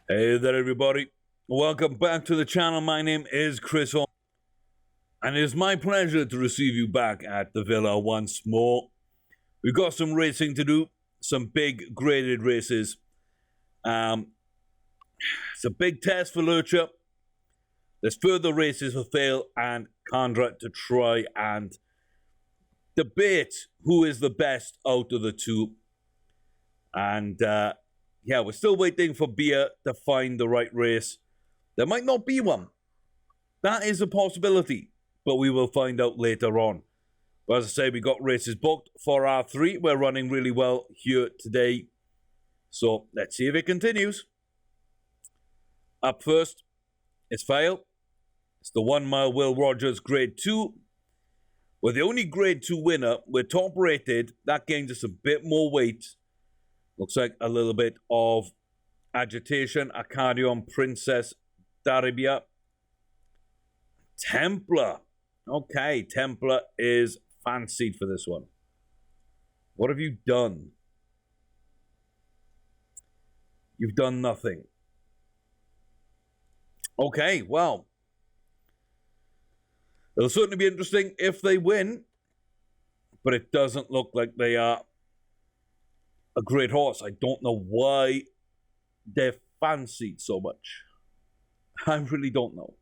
Hey there, everybody. Welcome back to the channel. My name is Chris, and it is my pleasure to receive you back at the villa once more. We've got some racing to do, some big graded races. It's a big test for Lurcher. There's further races for Fail and Condra to try and debate who is the best out of the two. And yeah, we're still waiting for Beer to find the right race. There might not be one. That is a possibility, but we will find out later on. But as I say, we got races booked for R3. We're running really well here today. So let's see if it continues. Up first, it's Fail. It's the 1 mile Will Rogers Grade 2. We're the only Grade 2 winner. We're top rated. That gains us a bit more weight. Looks like a little bit of agitation. Arcadion, Princess, Daribia. Templar. Okay, Templar is fancied for this one. What have you done? You've done nothing. Okay, well. It'll certainly be interesting if they win. But it doesn't look like they are a great horse. I don't know why they're fancied so much. I really don't know.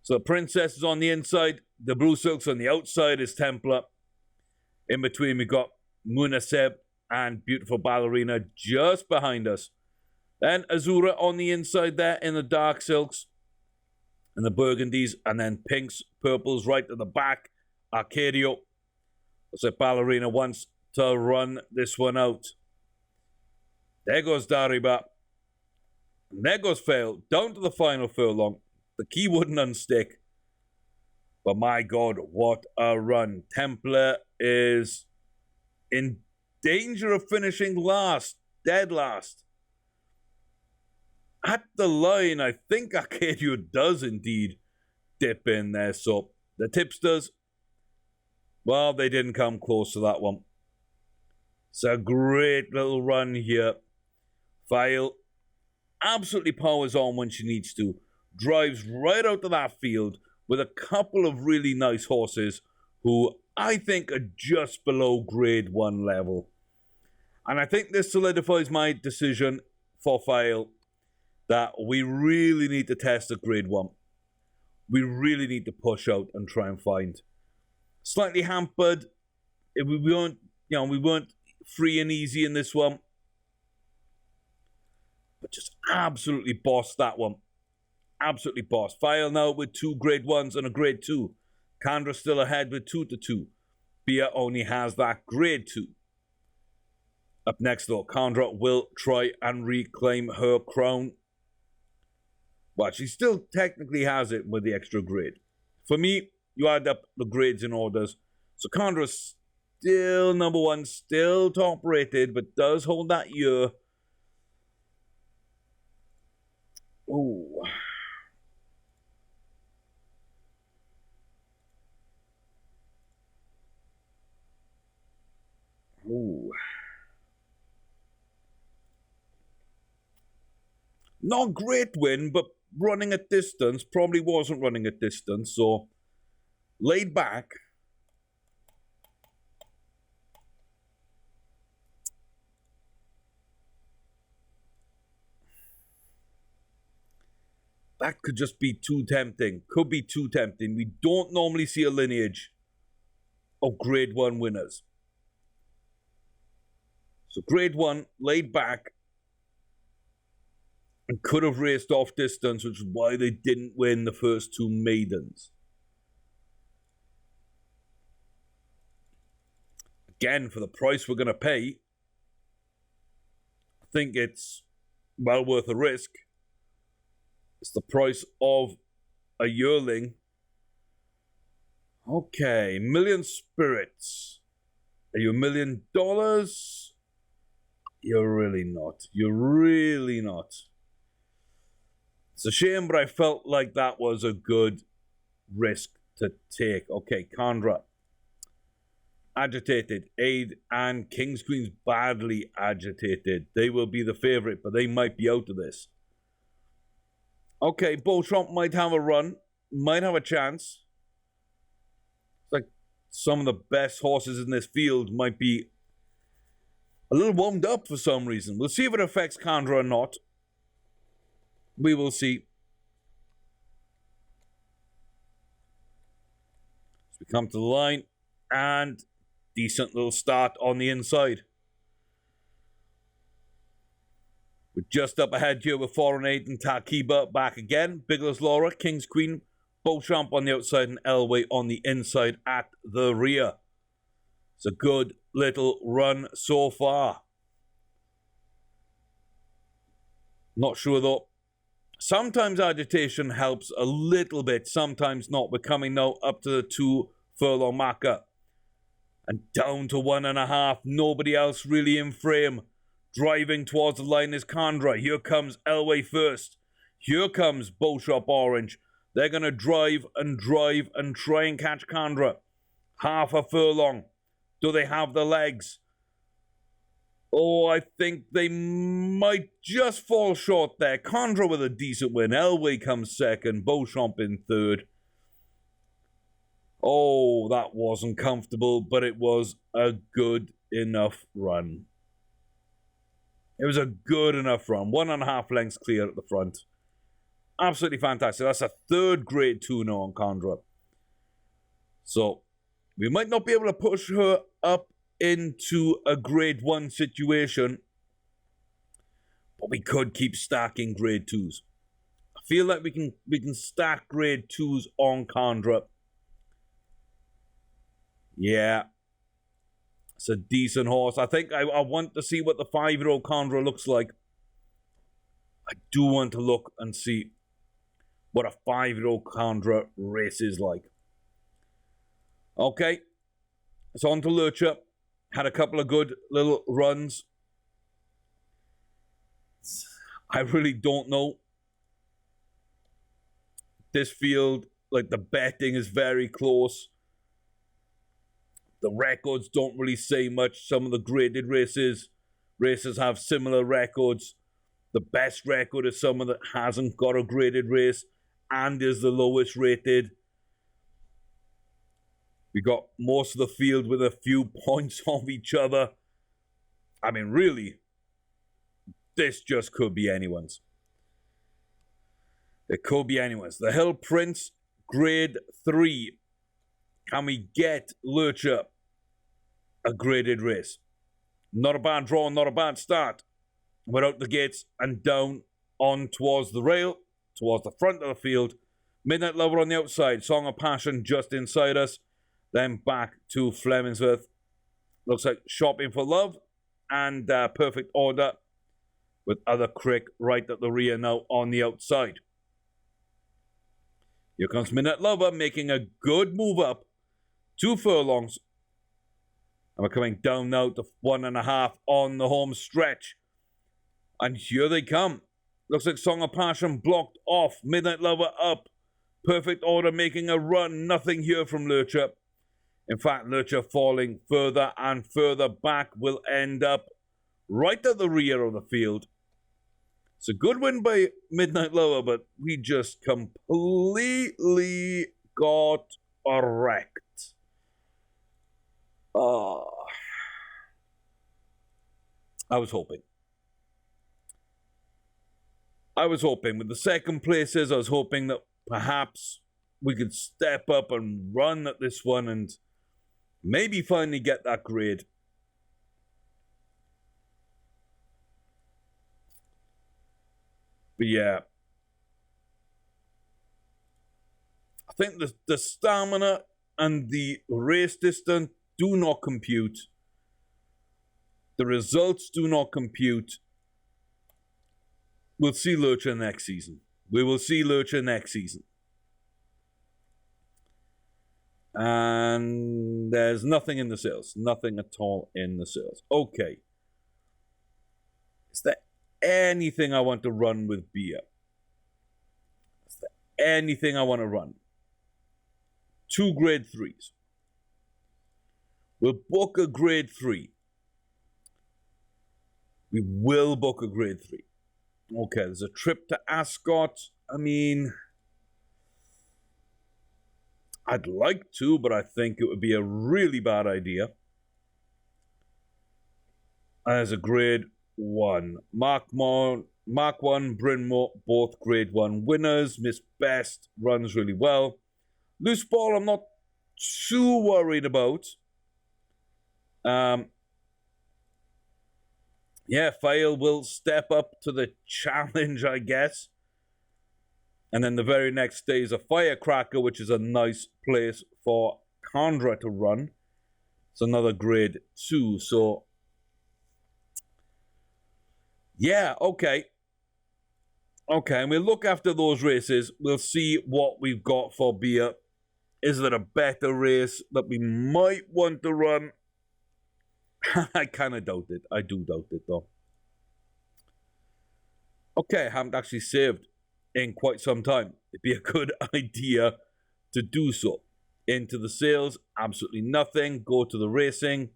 So Princess is on the inside. The Blue Silks on the outside is Templar. In between we got Munaseb and Beautiful Ballerina just behind us. Then Azura on the inside there in the Dark Silks and the Burgundies. And then Pinks, Purples right at the back. Arcadio. So Ballerina wants to run this one out. There goes Dariba. And there goes Fail. Down to the final furlong. The key wouldn't unstick. But my God, what a run. Templar is in danger of finishing last. Dead last. At the line, I think Arcadio does indeed dip in there. So the tipsters, well, they didn't come close to that one. It's a great little run here. Fail absolutely powers on when she needs to. Drives right out of that field with a couple of really nice horses who I think are just below Grade 1 level. And I think this solidifies my decision for Fail that we really need to test a Grade 1. We really need to push out and try and find. Slightly hampered. We weren't free and easy in this one. But just absolutely bossed that one. Absolutely bossed. Fail now with 2 Grade 1s and a Grade 2. Kandra still ahead with 2-2. Bia only has that Grade 2. Up next though, Kandra will try and reclaim her crown. Well, she still technically has it with the extra grade. For me, you add up the grades in orders. So Kandra's still number 1, still top rated, but does hold that year. Ooh. Ooh. Not great win, but running at distance. Probably wasn't running at distance, so laid back. That could just be too tempting. Could be too tempting. We don't normally see a lineage of Grade 1 winners. So Grade 1, laid back, and could have raced off distance, which is why they didn't win the first 2 maidens. Again, for the price we're going to pay, I think it's well worth a risk. It's the price of a yearling. Okay, Million Spirits. Are you $1 million? You're really not. You're really not. It's a shame, but I felt like that was a good risk to take. Okay, Kandra. Agitated. Aid and King's Queen's badly agitated. They will be the favourite, but they might be out of this. Okay, Beauchamp might have a run, might have a chance. It's like some of the best horses in this field might be a little warmed up for some reason. We'll see if it affects Condra or not. We will see. So we come to the line, and decent little start on the inside. We're just up ahead here with 4 and 8 and Takiba back again. Bigler's Laura, King's Queen, Beauchamp on the outside and Elway on the inside at the rear. It's a good little run so far. Not sure though. Sometimes agitation helps a little bit, sometimes not. We're coming now up to the 2 furlong marker. And down to 1.5. Nobody else really in frame. Driving towards the line is Condra. Here comes Elway first. Here comes Beauchamp Orange. They're going to drive and try and catch Condra. Half a furlong. Do they have the legs? Oh, I think they might just fall short there. Condra with a decent win. Elway comes second. Beauchamp in third. Oh, that wasn't comfortable, but it was a good enough run. It was a good enough run. 1.5 lengths clear at the front. Absolutely fantastic. That's a 3rd grade 2 now on Condra. So, we might not be able to push her up into a grade 1 situation, but we could keep stacking grade 2s. I feel like we can stack grade 2s on Condra. Yeah. It's a decent horse. I think I want to see what the 5-year-old Condra looks like. I do want to look and see what a 5-year-old Condra race is like. Okay. It's on to Lurcher. Had a couple of good little runs. I really don't know. This field, like the betting is very close. The records don't really say much. Some of the graded races have similar records. The best record is someone that hasn't got a graded race and is the lowest rated. We got most of the field with a few points off each other. I mean, really, this just could be anyone's. It could be anyone's. The Hill Prince, grade 3. Can we get Lurcher a graded race? Not a bad draw, not a bad start. We're out the gates and down on towards the rail, towards the front of the field. Midnight Lover on the outside. Song of Passion just inside us. Then back to Flemingsworth. Looks like Shopping for Love and Perfect Order with Other Crick right at the rear now on the outside. Here comes Midnight Lover making a good move up. 2 furlongs. And we're coming down now to 1.5 on the home stretch. And here they come. Looks like Song of Passion blocked off. Midnight Lover up. Perfect Order making a run. Nothing here from Lurcher. In fact, Lurcher falling further and further back will end up right at the rear of the field. It's a good win by Midnight Lover, but we just completely got wrecked. I was hoping. With the second places, I was hoping that perhaps we could step up and run at this one and maybe finally get that grade. But yeah, I think the stamina and the race distance do not compute. The results do not compute. We'll see Lurcher next season. We will see Lurcher next season. And there's nothing in the sales. Nothing at all in the sales. Okay. Is there anything I want to run with beer? Is there anything I want to run? 2 grade 3s. We'll book a grade 3. We will book a grade 3. Okay, there's a trip to Ascot I mean, I'd like to, but I think it would be a really bad idea. As a grade 1. Mark 1, Brynmore, both grade 1 winners. Miss Best runs really well. Loose Ball, I'm not too worried about. Yeah, Fail will step up to the challenge, I guess. And then the very next day is a Firecracker, which is a nice place for Chandra to run. It's another grade 2, so... yeah, okay. Okay, and we'll look after those races. We'll see what we've got for beer. Is there a better race that we might want to run? I kind of doubt it. I do doubt it, though. Okay, I haven't actually saved in quite some time. It'd be a good idea to do so. Into the sales, absolutely nothing. Go to the racing.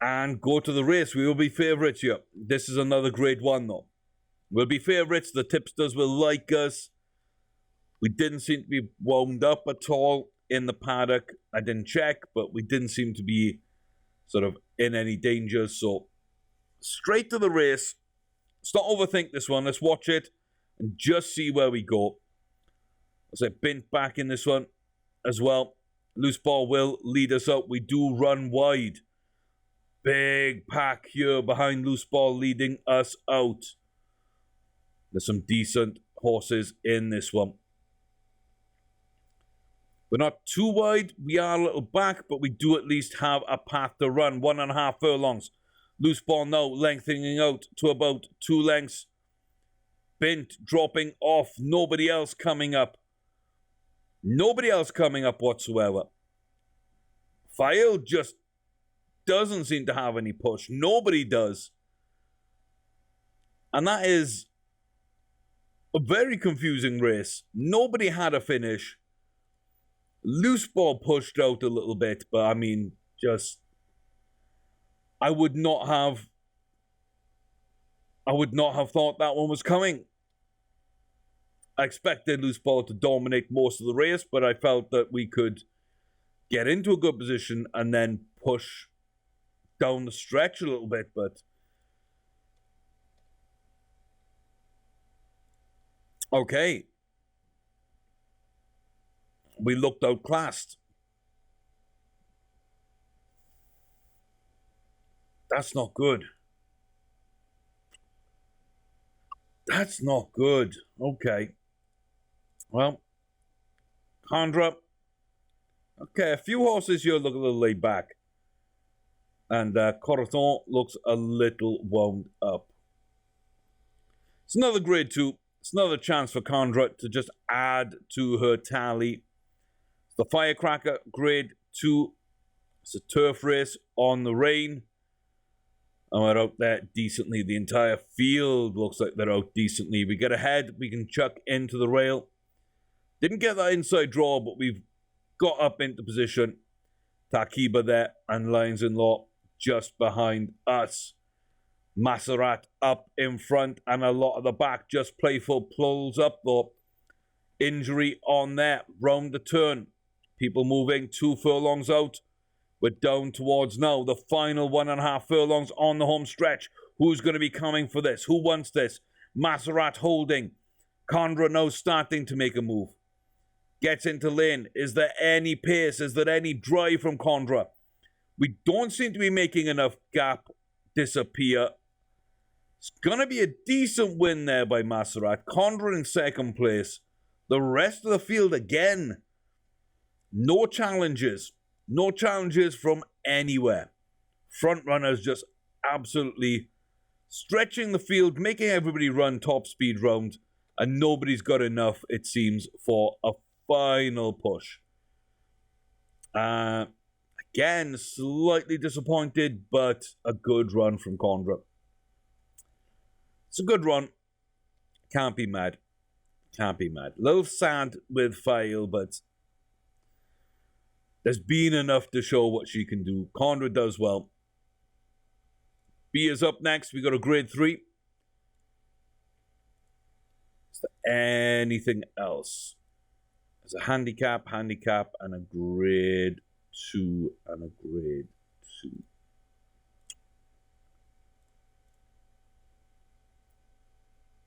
And go to the race. We will be favourites here. This is another grade 1, though. We'll be favourites. The tipsters will like us. We didn't seem to be wound up at all in the paddock. I didn't check, but we didn't seem to be sort of in any danger. So, straight to the race. Let's not overthink this one. Let's watch it and just see where we go. As I bent back in this one as well. Loose Ball will lead us out. We do run wide. Big pack here behind Loose Ball leading us out. There's some decent horses in this one. We're not too wide. We are a little back, but we do at least have a path to run. 1.5 furlongs. Loose Ball now lengthening out to about 2 lengths. Bint dropping off. Nobody else coming up. Nobody else coming up whatsoever. File just doesn't seem to have any push. Nobody does. And that is a very confusing race. Nobody had a finish. Loose Ball pushed out a little bit, but I mean, just... I would not have thought that one was coming. I expected Loose Ball to dominate most of the race, but I felt that we could get into a good position and then push down the stretch a little bit, but okay. We looked outclassed. That's not good. That's not good. Okay. Well, Chandra. Okay, a few horses here look a little laid back. And Corazon looks a little wound up. It's another grade 2. It's another chance for Chandra to just add to her tally. The Firecracker, grade 2. It's a turf race on the rain. And we're out there decently. The entire field looks like they're out decently. We get ahead. We can chuck into the rail. Didn't get that inside draw, but we've got up into position. Takiba there and Lions in Law just behind us. Maserat up in front and a lot of the back. Just Playful pulls up though. Injury on there. Round the turn. People moving 2 furlongs out. We're down towards now the final 1.5 furlongs on the home stretch. Who's going to be coming for this? Who wants this? Maserat holding. Chandra now starting to make a move. Gets into lane. Is there any pace? Is there any drive from Chandra? We don't seem to be making enough gap disappear. It's going to be a decent win there by Maserat. Chandra in second place. The rest of the field again. No challenges. No challenges from anywhere. Front runners just absolutely stretching the field, making everybody run top speed round, and nobody's got enough, it seems, for a final push. Again, slightly disappointed, but a good run from Chandra. It's a good run. Can't be mad. Can't be mad. A little sad with Fail, but there's been enough to show what she can do. Chandra does well. B is up next. We got a grade 3. It's Anything else? There's a handicap, and a grade 2, and a grade 2.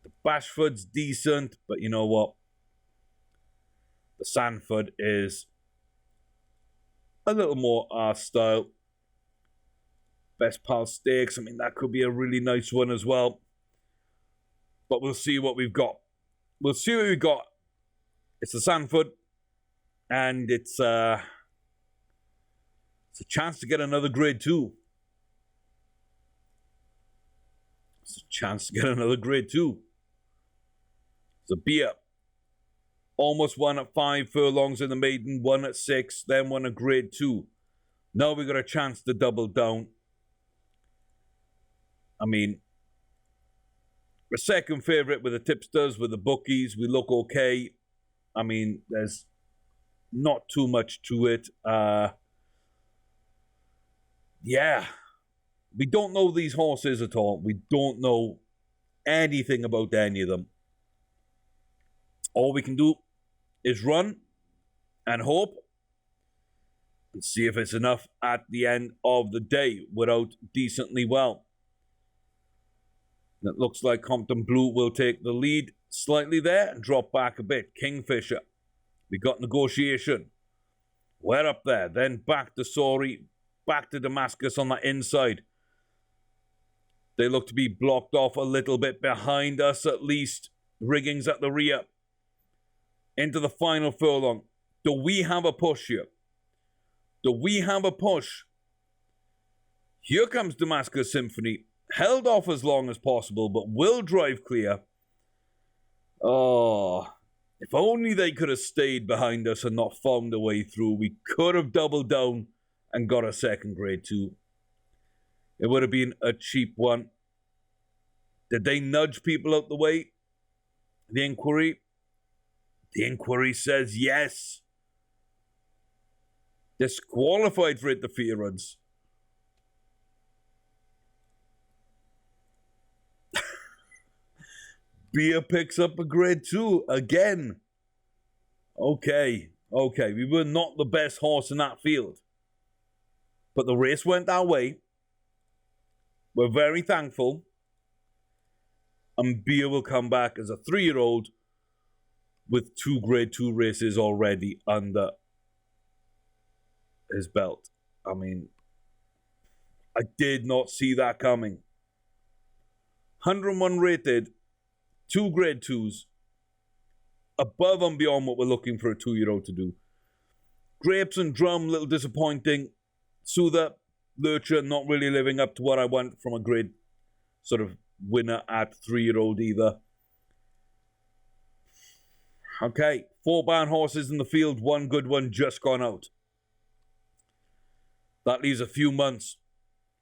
The Bashford's decent, but you know what? The Sanford is a little more our style. Best Pal Stakes, I mean, that could be a really nice one as well. But we'll see what we've got. We'll see what we've got. It's the Sanford, and it's a chance to get another grade 2. It's a chance to get another grade 2. It's a beer. Almost won at 5 furlongs in the maiden, 1 at 6, then won a grade 2. Now we got a chance to double down. I mean, we're second favourite with the tipsters, with the bookies. We look okay. I mean, there's not too much to it. Yeah. We don't know these horses at all. We don't know anything about any of them. All we can do is run and hope and see if it's enough at the end of the day. We're out decently well. It looks like Compton Blue will take the lead slightly there and drop back a bit. Kingfisher. We got Negotiation. We're up there. Then back to Sori. Back to Damascus on the inside. They look to be blocked off a little bit behind us at least. Riggings at the rear. Into the final furlong. Do we have a push here? Do we have a push? Here comes Damascus Symphony. Held off as long as possible, but will drive clear. Oh, if only they could have stayed behind us and not found a way through. We could have doubled down and got a second grade 2. It would have been a cheap one. Did they nudge people out the way? The inquiry? The inquiry says yes. Disqualified for interference. Beer picks up a grade 2 again. Okay. We were not the best horse in that field. But the race went our way. We're very thankful. And Beer will come back as a 3-year-old with 2 grade 2 races already under his belt. I mean, I did not see that coming. 101 rated. 2 grade 2s, above and beyond what we're looking for a 2-year-old to do. Grapes and Drum, little disappointing. Soother, Lurcher, not really living up to what I want from a grade sort of winner at 3-year-old either. Okay, 4 barn horses in the field, 1 good one just gone out. That leaves a few months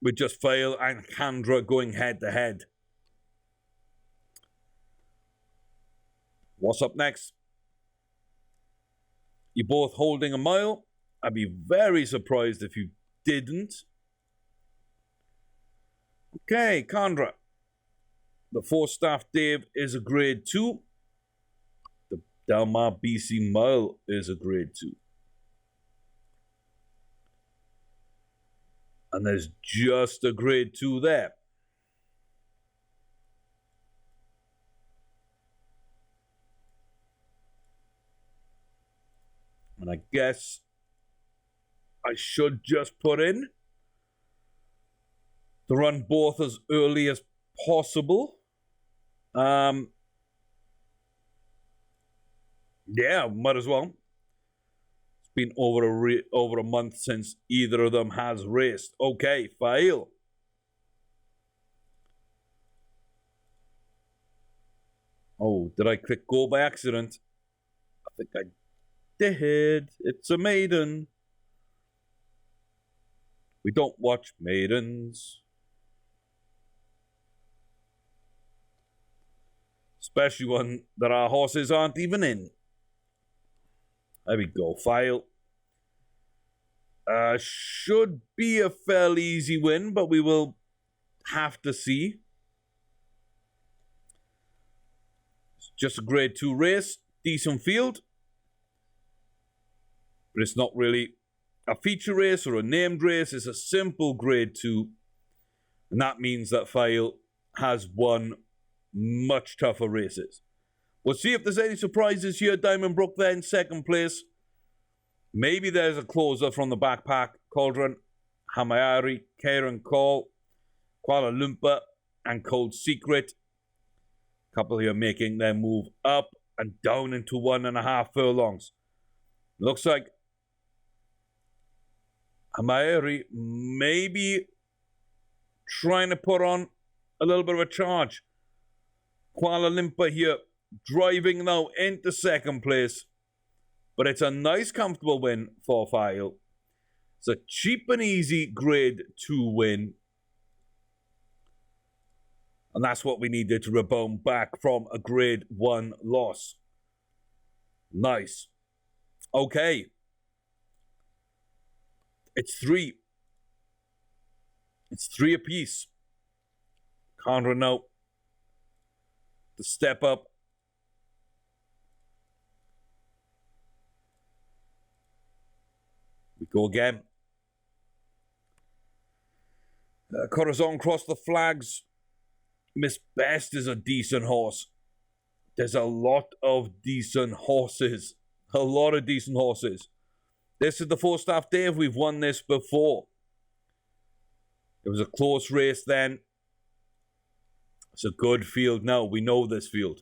with Just Fail and Candra going head to head. What's up next? You're both holding a mile. I'd be very surprised if you didn't. Okay, Condra. The 4-staff Dave is a grade 2. The Delmar BC Mile is a grade 2. And there's just a grade 2 there. And I guess I should just put in to run both as early as possible. Yeah, might as well. It's been over a month since either of them has raced. Okay, Fail. Oh, did I click go by accident? I think I did. It's a maiden. We don't watch maidens. Especially one that our horses aren't even in. There we go. File. Should be a fairly easy win, but we will have to see. It's Just a grade 2 race, decent field. But it's not really a feature race or a named race. It's a simple grade 2. And that means that File has won much tougher races. We'll see if there's any surprises here. Diamond Brook there in second place. Maybe there's a closer from the backpack. Cauldron, Hamayari, Karen Call, Kuala Lumpur, and Cold Secret. A couple here making their move up and down into 1.5 furlongs. Looks like Hamayari maybe trying to put on a little bit of a charge. Kuala Lumpur here driving now into second place. But it's a nice, comfortable win for File. It's a cheap and easy grade 2 win. And that's what we needed to rebound back from a grade 1 loss. Nice. Okay. It's 3. It's 3 apiece. Conra now to step up. We go again. Corazon cross the flags. Miss Best is a decent horse. There's a lot of decent horses. A lot of decent horses. This is the Falstaff Dave. We've won this before. It was a close race then. It's a good field now. We know this field.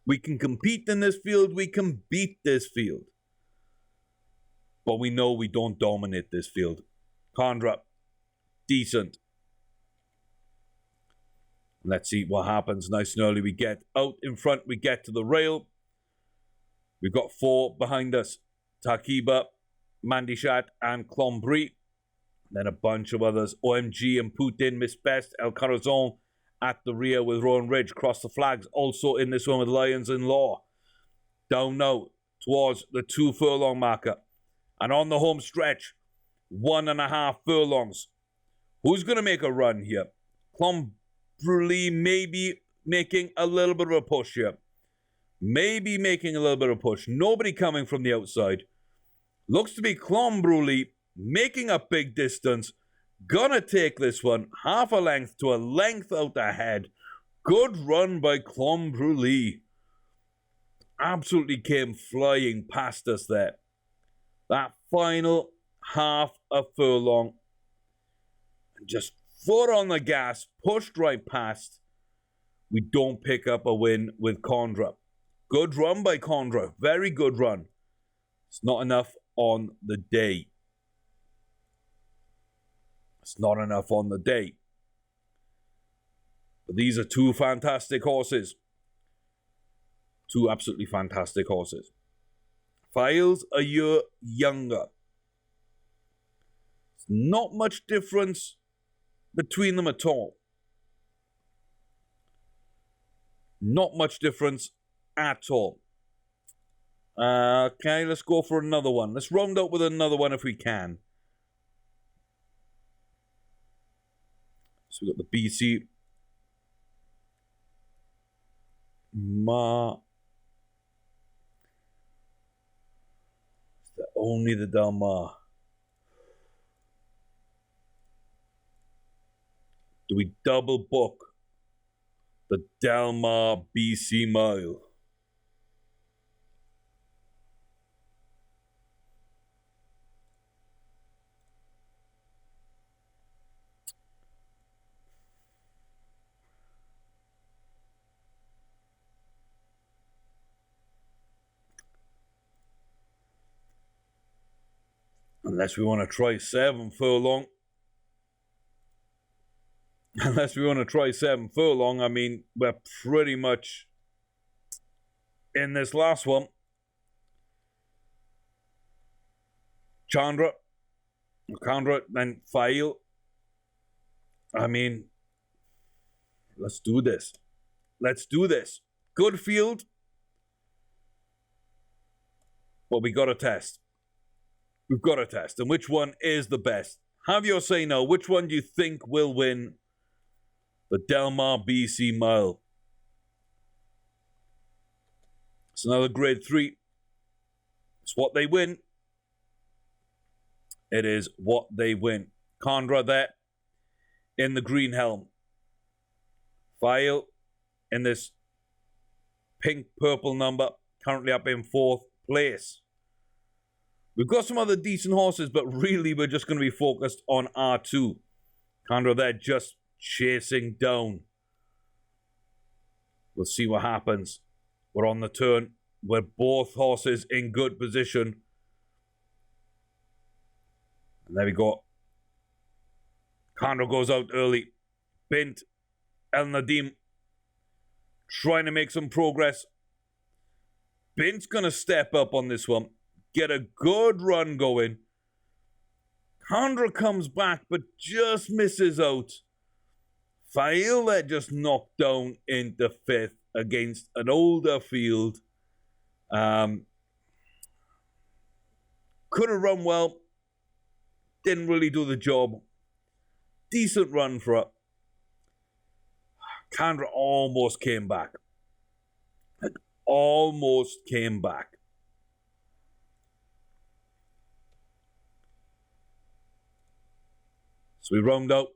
We can compete in this field. We can beat this field. But we know we don't dominate this field. Condra, decent. Let's see what happens. Nice and early. We get out in front. We get to the rail. We've got 4 behind us. Takiba, Mandishat, and Clombri. Then a bunch of others. OMG and Putin, Miss Best, El Corazon at the rear with Rowan Ridge. Cross the flags. Also in this one with Lions in Law. Down now towards the 2 furlong marker. And on the home stretch, 1.5 furlongs. Who's going to make a run here? Clombri maybe making a little bit of a push here. Maybe making a little bit of a push. Nobody coming from the outside. Looks to be Clombri making a big distance. Gonna take this one half a length to a length out ahead. Good run by Clombri. Absolutely came flying past us there. That final half a furlong. Just foot on the gas, pushed right past. We don't pick up a win with Condra. Good run by Condra. Very good run. It's not enough on the day. It's not enough on the day. But these are 2 fantastic horses. 2 absolutely fantastic horses. File's a year younger. There's not much difference between them at all. Not much difference at all. Okay, let's go for another one. Let's round out with another one if we can. So we've got the BC. Ma. Only the Del Mar. Do we double book the Del Mar BC Mile? Unless we want to try 7 furlong. Unless we want to try 7 furlong, I mean, we're pretty much in this last one. Chandra, then File. I mean, let's do this. Let's do this. Good field. But we got to test. We've got to test. And which one is the best? Have your say now. Which one do you think will win the Del Mar BC Mile? It's another grade 3. It's what they win. It is what they win. Condra there in the green helm. File in this pink-purple number, currently up in 4th place. We've got some other decent horses, but really we're just going to be focused on R2. Condra there just chasing down. We'll see what happens. We're on the turn. We're both horses in good position. And there we go. Condra goes out early. Bint, El Nadim, trying to make some progress. Bint's going to step up on this one. Get a good run going. Condra comes back, but just misses out. Fail there just knocked down into 5th against an older field. Could have run well. Didn't really do the job. Decent run for her. Condra almost came back. Almost came back. So we round out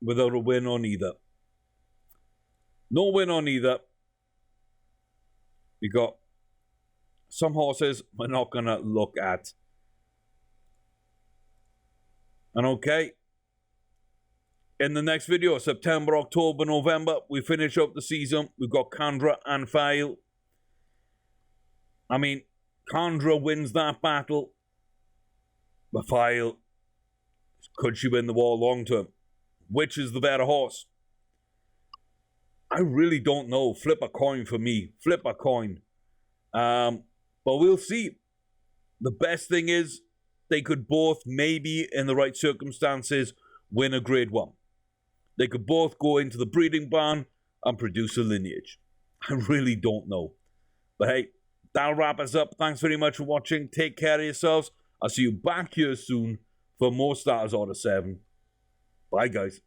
without a win on either. No win on either. We got some horses we're not going to look at. And okay, in the next video, September, October, November, we finish up the season. We've got Condra and File. I mean, Condra wins that battle. But File, could she win the war long term? Which is the better horse? I really don't know. Flip a coin for me. Flip a coin. But we'll see. The best thing is they could both, maybe in the right circumstances, win a grade 1. They could both go into the breeding barn and produce a lineage. I really don't know. But hey, that'll wrap us up. Thanks very much for watching. Take care of yourselves. I'll see you back here soon for more Starters Order 7. Bye, guys.